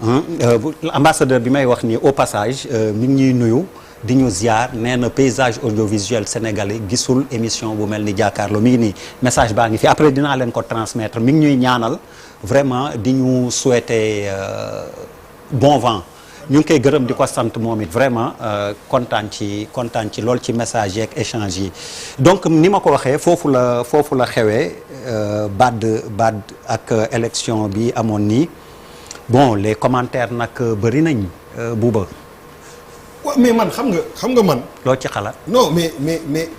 ambassadeur bi may wax nii au passage mi ngi ñuy nuyu di ñu ziar nee na paysage audiovisuel sénégalais gisul émission bu mel ni jàkkaarloo mi ngi nii message baa ngi fi après dinaa leen ko transmettre mi ngi ñuy ñaanal vraiment di ñu souhaiter bon vent ñu ngi koy gërëm di ko sant moom it vraiment kontaan ci lool ci message yeeg échange yi donc ni ma ko waxee foofu la xewee BAD ak élection bi amoon nii bon les commentaires nag bëri nañ buuba. waaw mais man xam nga man. loo ci xalaat. non mais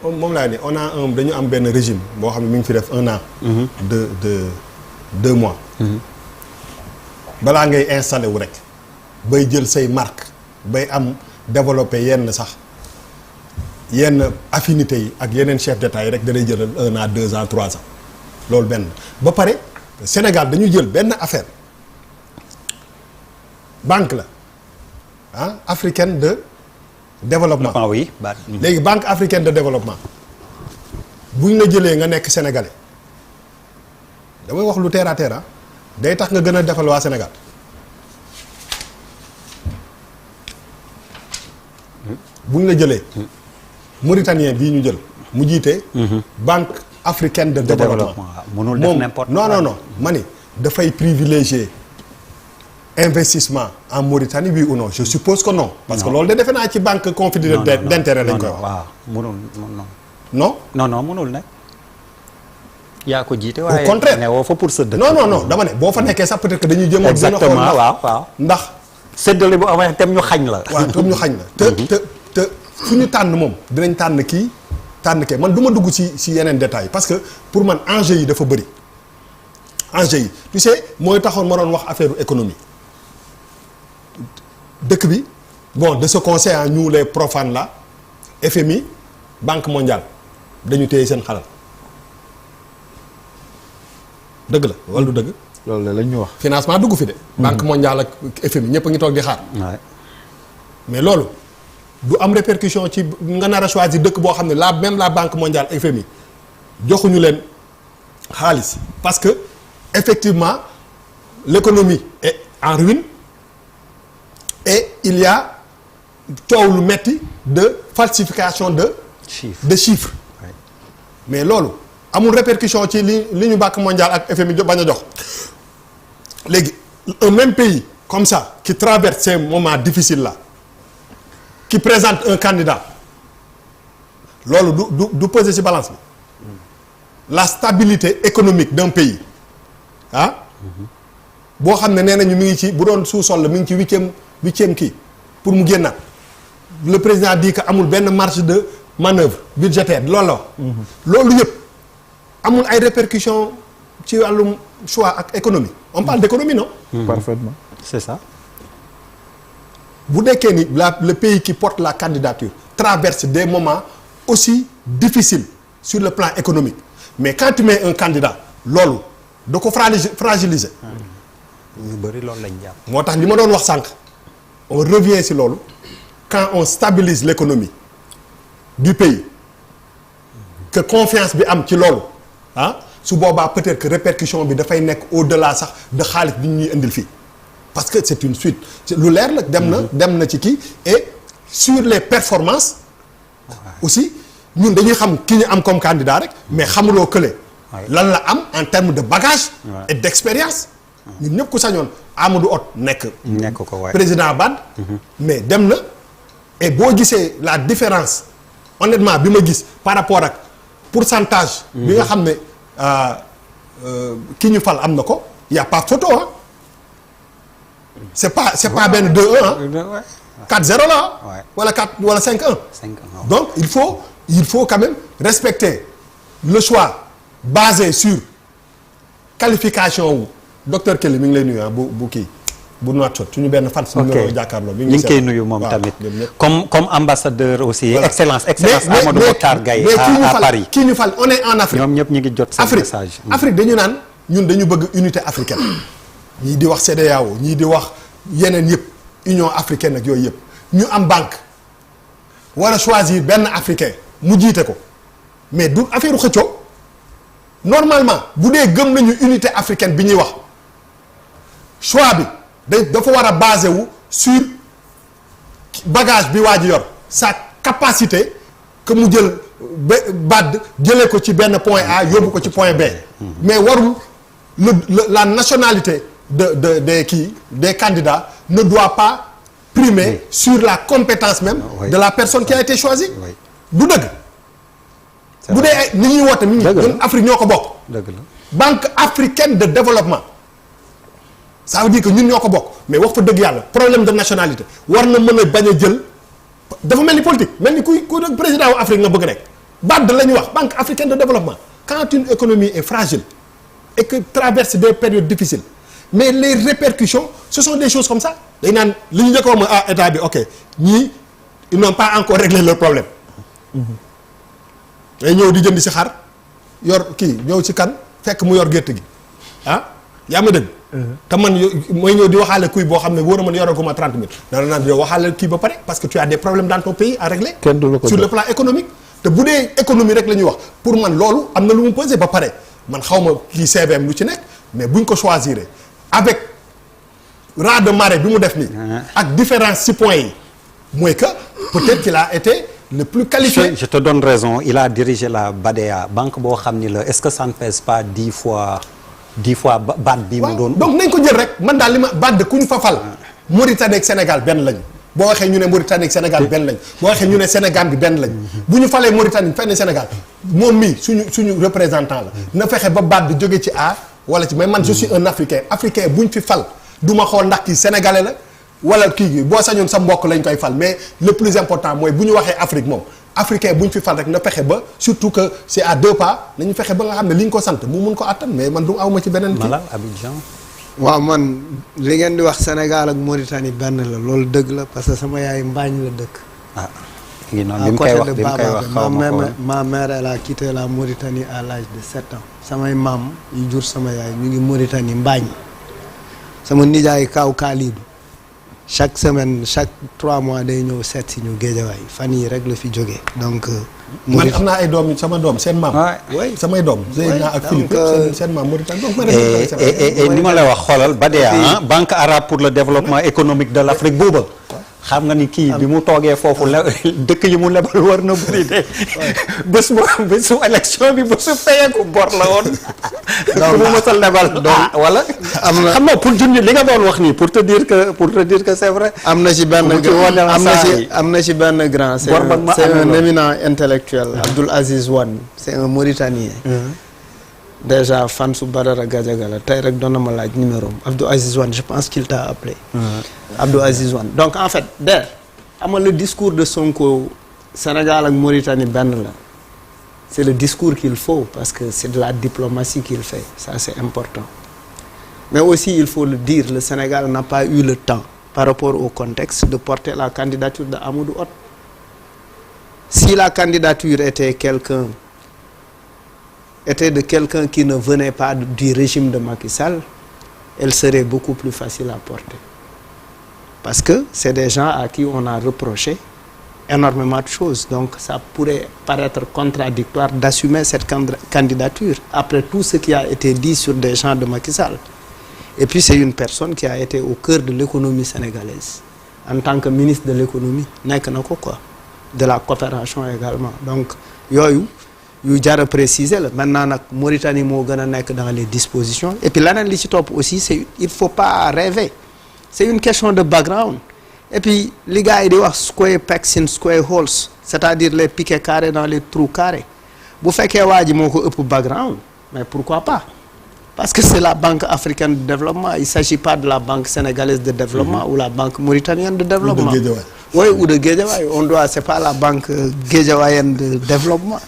moom laa ne on a dañu am benn régime boo xam ne mi ngi fi def 1 an. de 2 mois. balaa ngay installé wu rek bay jël say marque bay am développé yenn affinités yi ak yeneen chef d'état yi rek danay jëlal 1 an 2 ans 3 ans loolu benn ba pare Sénégal dañu jël benn affaire banque la africaine de développement. oui. léegi banque africaine de développement buñ la jëlee nga nekk sénégalais damay wax lu terre à terre day tax nga gën a defal waa Sénégal. buñ la jëlee. Mauritanien bii ñu jël mu jiite. banque africaine de développement. mënul def n'importe quoi non ma ni dafay privilégier investissement en Mauritanie oui ou non je suppose que non. parce que loolu de defe naa ci banque confidentielle d'intérêt lañ koy wax. waaw mënul non mënul nekk. yaa ko jiite waaye au contraire ne woo fa pour sëdd. non dama ne boo fa nekkee sax peut-être que dañuy jëm a. exactement waaw ndax. séddale bu amee tam ñu xañ la. waaw tam ñu xañ la. te fu ñu tànn moom dinañ tànn kii tànn kee man du ma dugg ci yeneen détails parce que pour man enjeu yi dafa bëri. enjeu yi tu sais mooy taxoon ma doon wax affaire économie dëkk bi bon de ce conseil ñu les profanes là FMI Banque mondiale dañu téye seen xalal dëgg la wala du dëgg. loolu la lañ ñu wax. financement dugg fi de. Banque mondiale ak FMI ñëpp a ngi toog di xaar. mais loolu du am répercussion ci nga nar a choisir dëkk boo xam ne la Banque mondiale ak FMI joxuñu leen xaalis parce que effectivement l'économie est en ruine et il y a coow lu metti de falsification de chiffres. mais loolu amul répercussion ci li ñu Banque mondiale ak FMI bañ a jox léegi un même pays comme ça qui traverse ces moments difficiles là qui présente un candidat loolu du peser ci balance bi la stabilité économique d'un pays boo xam ne nee nañu mi ngi ci bu doon sous-sol la mi ngi ci huitième kii pour mu génnaat le président dit que amul benn marge de manœuvre budgétaire loolu la wax. loolu yëpp amul ay répercussions ci wàllum choix ak économie on parle d'économie non. Parfaitement. c'est ça. bu nekkee ni le pays qui porte la candidature traverse des moments aussi difficiles sur le plan économique mais quand tu mets un candidat loolu da ko fragiliser. ñu bëri loolu lañ jàpp. moo tax li ma doon wax sànq on revient ci loolu quand on stabilise l'économie du pays que confiance bi am ci loolu su boobaa peut-être que répercussion bi dafay nekk au-delà sax de xaalis bi ñuy indil fii parce que c'est une suite lu leer la dem na ci kii et sur les performances aussi ñun dañuy xam ki ñu am comme candidat rek mais xamuloo kële lan la am en termes de bagage et d'expérience ñun ñëpp ku sañoon Amadou Hott nekk ko waay président BAD mais dem na et boo gisee la différence honnêtement bi ma gis par rapport ak pourcentage bi nga xam ne ki ñu fal am na ko y a pas photo c'est pas benn 2-1 4-0 la wala 4 wala 5-1 donc il faut quand même respecter le choix basé sur qualification wu docteur Kelly mi ngi lay nuyu bu kii bu Nouakchott suñu benn fan numéro jàkkaarloo bi ñu ngi koy nuyu moom tamit comme ambassadeur aussi excellence Amadou Mokhtar Gaye à Paris kii ñu fal on est en Afrique ñoom ñëpp ñu ngi jot seen message Afrique dañu naan ñun dañu bëgg unité africaine ñii di wax CEDEAO ñii di wax yeneen yëpp Union africaine ak yooyu yëpp ñu am banque war a choisir benn africain mu jiite ko mais du affaire xëccoo normalement bu dee gëm nañu unité africaine bi ñuy wax choix bi dafa war a basé wu sur bagage bi waa ji yor sa capacité que mu jël BAD jëlee ko ci benn point A yóbbu ko ci point B. mais warul la nationalité des candidats ne doit pas primer sur la compétence même de la personne qui a été choisie. du dëgg. bu dee ni ñuy woote ñun Afrique ñoo ko bokk. dëgg la Banque africaine de développement. ça veut dire que ñun ñoo ko bokk mais wax fa dëgg yàlla problème de nationalité war na mën a bañ a jël dafa mel ni politique mel ni kuy président wu Afrique nga bëgg rek BAD la ñuy wax Banque africaine de développement quand une économie est fragile et que traverse des périodes difficiles mais les répercussions ce sont des choses comme ça day naan li ñu njëkk a wax mooy état bi ok ñii ils n'ont pas encore réglé leur problème day ñëw di jënd si xar yor kii ñëw ci kan fekk mu yor gerte gi yaa ma dëgg te man mooy ñëw di waxaale kuy boo xam ne wóor na man yoral ko ma 30 000 dana naan yow waxaale kii ba pare parce que tu as des problèmes dans ton pays à régler sur le plan économique te bu dee économie rek la ñuy wax pour man loolu am na lu mu pesé ba pare man xaw ma kii CVM lu ci nekk mais buñ ko choisir avec raz de marée bi mu def nii ak différence ci points yi mooy que peut-être qu'il a été le plus qualifié. Je te donne raison il a dirigé la BADEA banque boo xam ni la est-ce que ça ne pèse pas 10 fois BAD bii mu doon. donc nañ ko jël rek man daal li ma BAD ku ñu fa fal Mauritanie ak Sénégal benn lañu boo waxee ñu ne Mauritanie ak Sénégal benn lañu boo waxee ñu ne Sénégal bi benn lañu bu ñu falee Mauritanie fenn Sénégal moom mii suñu représentant la na fexe ba BAD bi jóge ci A wala ci mais man je suis un africain bu ñu fi fal du ma xool ndax kii sénégalais la wala kii boo sañoon sa mbokk lañ koy fal mais le plus important mooy bu ñu waxee Afrique moom africain bu ñu fi fal rek na fexe ba surtout que c'est à 2 pas nañu fexe ba nga xam ne li ñu ko sant mu mun ko attan mais man du awma ci beneen kii. Malal Abidjan. waaw man li ngeen di wax Sénégal ak Mauritanie benn la loolu dëgg la parce que sama yaay Mbaañ la dëkk. ah ngi noonu bi mu koy wax xaw ma ko ma mère elle a quitté la Mauritanie à l'âge de 7 ans samay maam yu jur sama yaay ñu ngi Mauritanie Mbaañ sama nijaay Kaaw Kaalidu chaque semaine chaque 3 mois day ñëw seet si ñu Géejawaay fan yi rek la fi jógee donc. man am naa ay doom sama doom seen maam. oui samay doom. Zeyna ak Philippe seen maam Mauritanie donc. ni ma lay wax xoolal BADEA Banque arabe pour le développement économique de l'Afrique buuba xam nga ni kii bi mu toogee foofu la dëkk yi mu lebal war na bëri de bésu élection bi bésu fayeeku bor la woon. donc mu mësal lebal. wala am na xam nga pour junni li nga doon wax nii pour te dire que c'est vrai. am na ci benn grand c'est un éminent intellectuel Abdoul Aziz Wane c'est un Mauritanien. déjà fan su Badara Gadiaga la tey rek doon na ma laaj numéro am Abdou Aziz Wane je pense qu'il t'a appelé. Abdou Aziz Wane donc en fait amal le discours de Sonko Sénégal ak Mauritanie benn la c'est le discours qu'il faut parce que c'est de la diplomatie qu'il fait ça c'est important mais aussi il faut le dire le Sénégal n'a pas eu le temps par rapport au contexte de porter la candidature de Amadou Hott si la candidature était de quelqu'un qui ne venait pas du régime de Macky Sall, elle serait beaucoup plus facile à porter. Parce que c'est des gens à qui on a reproché énormément de choses. Donc ça pourrait paraître contradictoire d'assumer cette candidature après tout ce qui a été dit sur des gens de Macky Sall. Et puis c'est une personne qui a été au cœur de l'économie sénégalaise. En tant que ministre de l'économie, nekk na ko quoi. De la coopération également. Donc yooyu yu jar a préciser la maintenant nag Mauritanie moo gën a nekk dans les dispositions et puis leneen li ci topp aussi c'est il faut pas rêver c'est une question de background et puis li gars yi di wax square pegs in square holes c'est-à-dire les piquets carrés dans les trous carrés bu fekkee waa ji moo ko ëpp background mais pourquoi pas parce que c'est la Banque africaine de développement il s'agit pas de la Banque sénégalaise de développement ou la Banque mauritanienne de développement oui ou de Guédiawaye c'est pas la Banque guédiawayienne de développement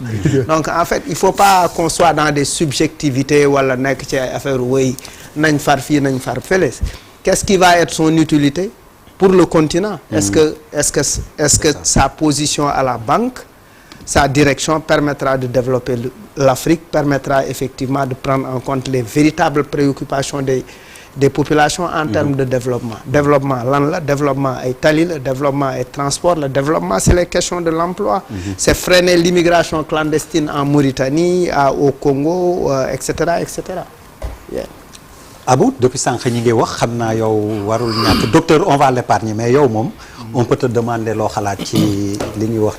donc en fait il faut pas qu'on soit dans des subjectivités wala nekk ci ay affaire woy nañ far fii nañ far fële qu'est-ce qui va être son utilité pour le continent est-ce que sa position à la banque sa direction permettra de développer l'Afrique permettra effectivement de prendre en compte les véritables préoccupations des populations en termes de développement lan la développement ay tali la développement ay transport le développement c'est les questions de l'emploi c'est freiner l'immigration clandestine en Mauritanie au Congo etc. Yeah. Abou depuis sànq ñi ngi wax xam naa yow warul ñàkk docteur on va l'épargner mais yow moom on peut te demander loo xalaat ci li ñuy wax